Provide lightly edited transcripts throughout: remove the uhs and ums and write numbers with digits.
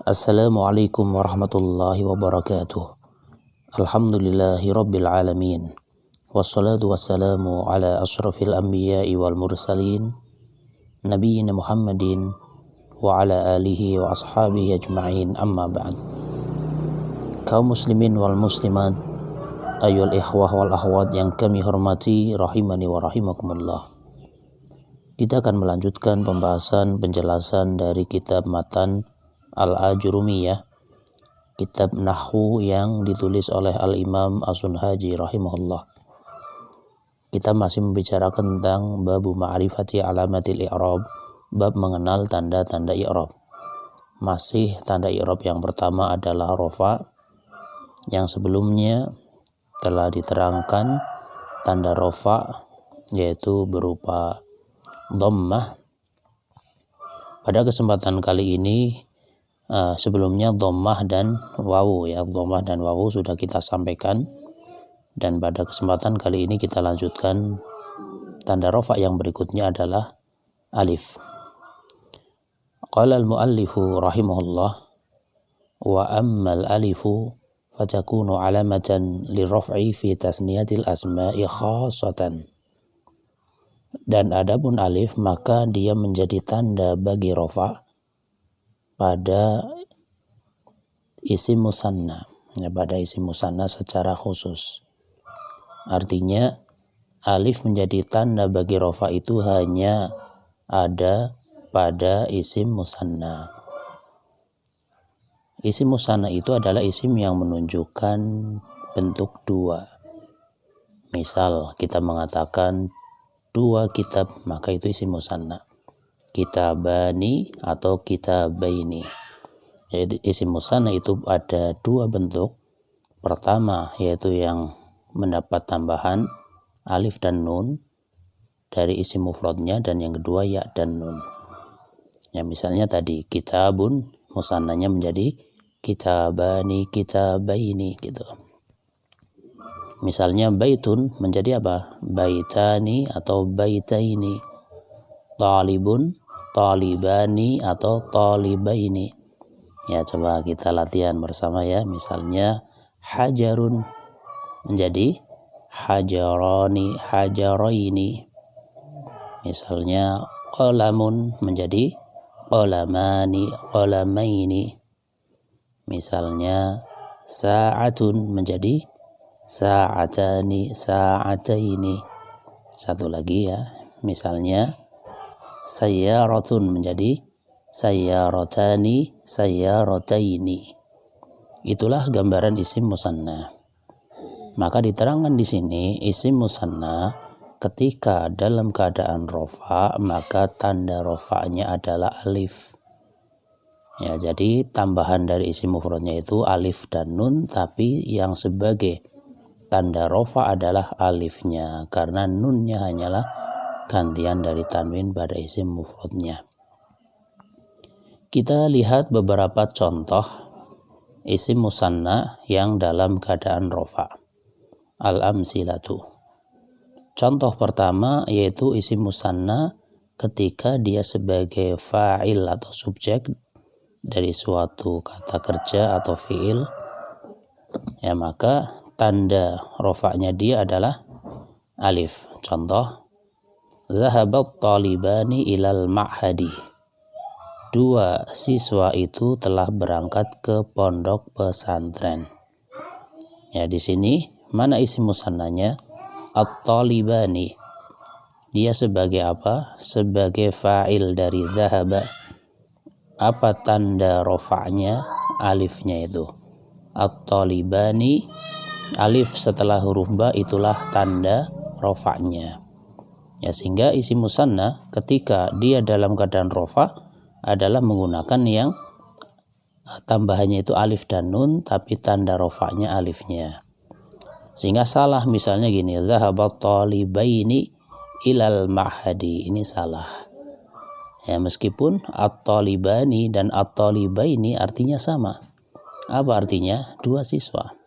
Assalamualaikum warahmatullahi wabarakatuh. Alhamdulillahi rabbil alamin. Wassalatu wassalamu ala ashrafil anbiya'i wal mursalin Nabiyyina Muhammadin wa ala alihi wa ashabihi ajma'in, amma ba'd. Kaum muslimin wal muslimat, ayyuhal ikhwah wal akhwat yang kami hormati rahimani wa rahimakumullah. Kita akan melanjutkan pembahasan penjelasan dari kitab matan Al-Ajurumiyah, kitab Nahwu yang ditulis oleh Al-Imam As-Sunhaji rahimahullah. Kita masih membicarakan tentang babu ma'rifati alamatil i'rab, bab mengenal tanda-tanda i'rab. Masih tanda i'rab yang pertama adalah rofa, yang sebelumnya telah diterangkan tanda rofa yaitu berupa dhammah. Pada kesempatan kali ini sebelumnya dhammah dan wawu, dhammah dan wawu sudah kita sampaikan, dan pada kesempatan kali ini kita lanjutkan tanda rafa yang berikutnya adalah alif. Qala al-muallifu rahimahullah, wa ammal alifu fatakunu alamatan liraf'i fi tasniyatil asma'i khassatan. Dan adapun alif maka dia menjadi tanda bagi rafa pada isim musanna, pada isim musanna secara khusus. Artinya alif menjadi tanda bagi rafa itu hanya ada pada isim musanna. Isim musanna itu adalah isim yang menunjukkan bentuk dua. Misal kita mengatakan dua kitab, maka itu isim musanna. Kitabani atau kitabaini. Jadi isim musanna itu ada dua bentuk. Pertama yaitu yang mendapat tambahan alif dan nun dari isim mufradnya, dan yang kedua ya dan nun. Ya, misalnya tadi kitabun musannanya menjadi kitabani, kitabaini gitu. Misalnya baitun menjadi apa? Baitani atau baitaini. Talibun, talibani atau talibaini. Ya, coba kita latihan bersama ya. Misalnya hajarun menjadi hajarani, hajaraini. Misalnya qalamun menjadi qalamani, qalamaini. Misalnya sa'atun menjadi sa'atani, sa'ataini. Satu lagi ya. Misalnya sayyaratun menjadi sayyaratani, sayyarataini. Itulah gambaran isim musanna. Maka diterangkan di sini isim musanna ketika dalam keadaan rofa, maka tanda rofanya adalah alif. Ya, jadi tambahan dari isim mufradnya itu alif dan nun, tapi yang sebagai tanda rofa adalah alifnya, karena nunnya hanyalah gantian dari tanwin pada isim mufradnya. Kita lihat beberapa contoh isim musanna yang dalam keadaan rofa. Al-amsilatu. Contoh pertama yaitu isim musanna ketika dia sebagai fa'il atau subjek dari suatu kata kerja atau fi'il, ya, maka tanda rofa'nya dia adalah alif. Contoh, zahabat talibani ilal ma'hadi. Dua siswa itu telah berangkat ke pondok pesantren. Ya, di sini mana isim musannanya? At-talibani. Dia sebagai apa? Sebagai fa'il dari zahaba. Apa tanda rofa'nya? Alifnya itu. At-talibani, alif setelah huruf ba itulah tanda rofa'nya. Ya, sehingga isim musanna ketika dia dalam keadaan rofa adalah menggunakan yang tambahannya itu alif dan nun, tapi tanda rofa'nya alifnya. Sehingga salah misalnya gini, zahabat talibaini ilal ma'hadi. Ini salah. Ya, meskipun at-talibani dan at-talibaini artinya sama. Apa artinya? Dua siswa.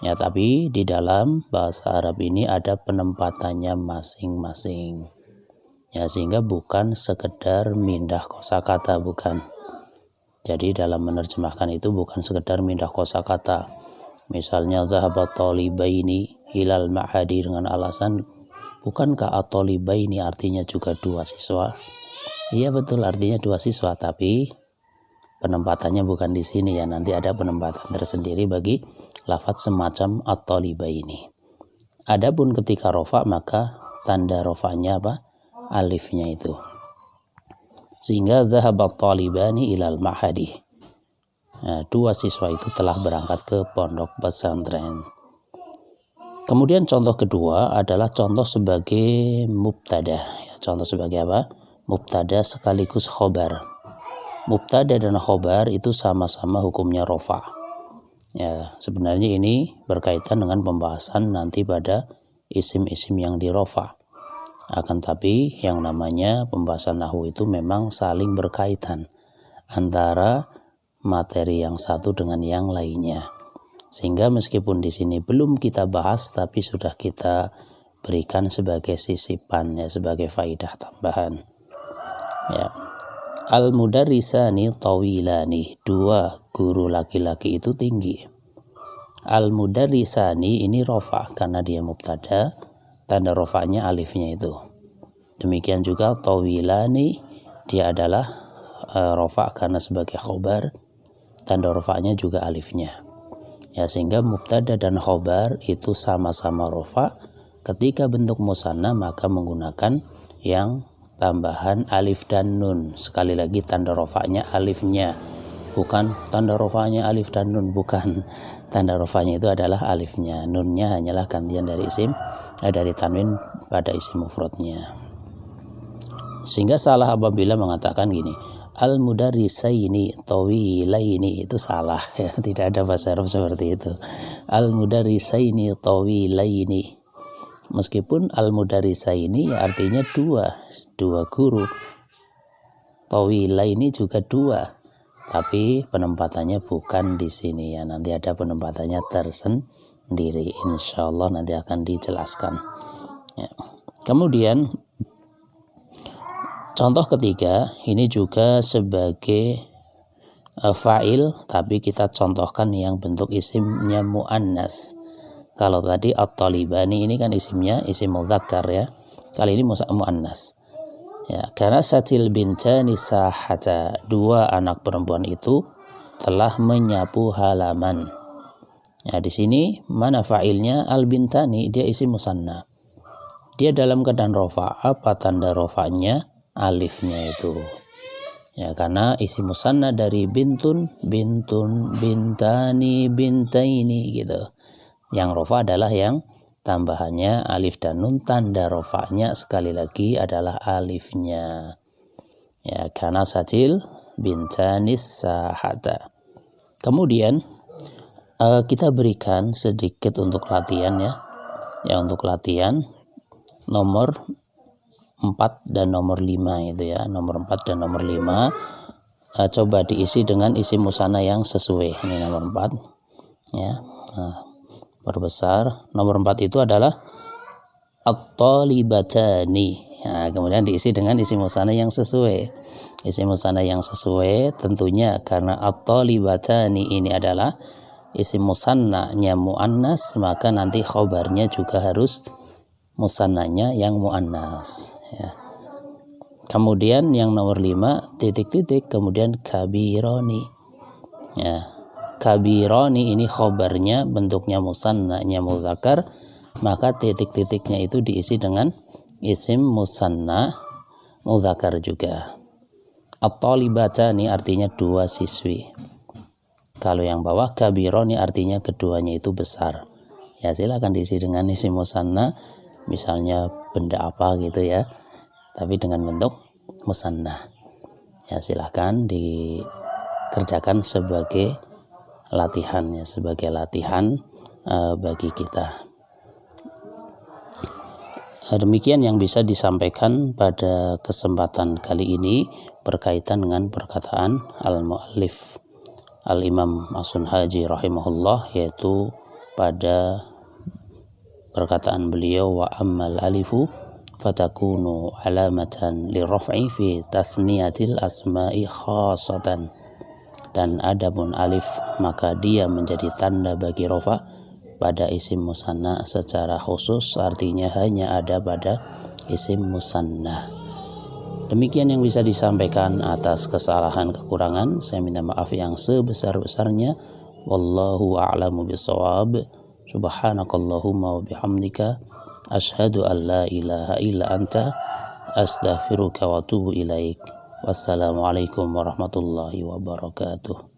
Ya, tapi di dalam bahasa Arab ini ada penempatannya masing-masing. Ya, sehingga bukan sekedar mindah kosakata, bukan. Jadi dalam menerjemahkan itu bukan sekedar mindah kosakata. Misalnya zahabat talibaini hilal ma'hadi dengan alasan bukankah at-talibaini artinya juga dua siswa? Iya betul, artinya dua siswa, tapi penempatannya bukan di sini ya. Nanti ada penempatan tersendiri bagi lafadz semacam at-talibaini. Adapun ketika rofa maka tanda rofanya apa? Alifnya itu. Sehingga zahabat talibani ilal ma'hadi. Nah, dua siswa itu telah berangkat ke pondok pesantren. Kemudian contoh kedua adalah contoh sebagai mubtada. Contoh sebagai apa? Mubtada sekaligus khobar. Mubtada dan khobar itu sama-sama hukumnya rofa. Ya, sebenarnya ini berkaitan dengan pembahasan nanti pada isim-isim yang dirofa. Akan tapi yang namanya pembahasan nahwu itu memang saling berkaitan antara materi yang satu dengan yang lainnya. Sehingga meskipun di sini belum kita bahas, tapi sudah kita berikan sebagai sisipan ya, sebagai faidah tambahan. Ya. Al-mudarrisani tawilani, dua guru laki-laki itu tinggi. Al-mudarrisani ini rofa karena dia mubtada, tanda rofanya alifnya itu. Demikian juga tawilani, dia adalah rofa karena sebagai khobar, tanda rofanya juga alifnya. Ya, sehingga mubtada dan khobar itu sama-sama rofa. Ketika bentuk musanna maka menggunakan yang tambahan alif dan nun. Sekali lagi tanda rofanya alifnya, bukan tanda rofanya alif dan nun, bukan. Tanda rofanya itu adalah alifnya, nunnya hanyalah gantian dari dari tanwin pada isim mufradnya. Sehingga salah apabila mengatakan gini, al-mudarrisaini tawilaini, itu salah ya, tidak ada bahasa Arab seperti itu. Al-mudarrisaini tawilaini. Meskipun al-mudarrisaini ya artinya dua guru. Tawilaini juga dua. Tapi penempatannya bukan di sini ya. Nanti ada penempatannya tersendiri. Insyaallah nanti akan dijelaskan. Ya. Kemudian contoh ketiga ini juga sebagai fa'il, tapi kita contohkan yang bentuk isimnya muannas. Kalau tadi at-talibani ini kan isimnya isim mudzakkar ya. Kali ini muannas. Ya, karena satil bintani sahata, dua anak perempuan itu telah menyapu halaman. Ya, di sini mana fa'ilnya? Al-bintani, dia isim musanna. Dia dalam keadaan rofa. Apa tanda rofanya? Alifnya itu. Ya, karena isim musanna dari bintun, bintani, bintaini gitu. Yang rofa adalah yang tambahannya alif dan nun, tanda rofanya sekali lagi adalah alifnya. Ya, karena satil bintanis sahata. Kemudian kita berikan sedikit untuk latihan ya. Ya, untuk latihan nomor 4 dan nomor 5 itu ya. Nomor 4 dan nomor 5 coba diisi dengan isim musanna yang sesuai. Ini nomor 4 ya. Perbesar. Nomor 4 itu adalah at-talibatani. Nah, kemudian diisi dengan isim musanna yang sesuai. Isim musanna yang sesuai tentunya karena at-talibatani ini adalah isim musannanya muannas, maka nanti khobarnya juga harus musannanya yang muannas ya. Kemudian yang nomor 5 titik-titik, kemudian kabironi ya. Kabironi ini khobarnya bentuknya musannanya mudzakkar, maka titik-titiknya itu diisi dengan isim musanna mudzakkar juga. At-talibatani artinya dua siswi. Kalau yang bawah kabironi artinya keduanya itu besar. Ya, silakan diisi dengan isim musanna, misalnya benda apa gitu ya, tapi dengan bentuk musanna. Ya, silakan dikerjakan sebagai latihan ya, sebagai latihan bagi kita. Demikian yang bisa disampaikan pada kesempatan kali ini berkaitan dengan perkataan al-muallif al-imam As-Sunhaji rahimahullah, yaitu pada perkataan beliau wa ammal alifu fatakunu alamatan liraf'i fi tasniyatil asma'i khassatan. dan adapun alif maka dia menjadi tanda bagi rofa pada isim musanna secara khusus, artinya hanya ada pada isim musanna. Demikian yang bisa disampaikan. Atas kesalahan kekurangan saya minta maaf yang sebesar-besarnya. Wallahu a'lamu bishawab. Subhanakallahumma wa bihamdika asyhadu an la ilaha illa anta astaghfiruka wa atubu ilaik. Wassalamualaikum warahmatullahi wabarakatuh.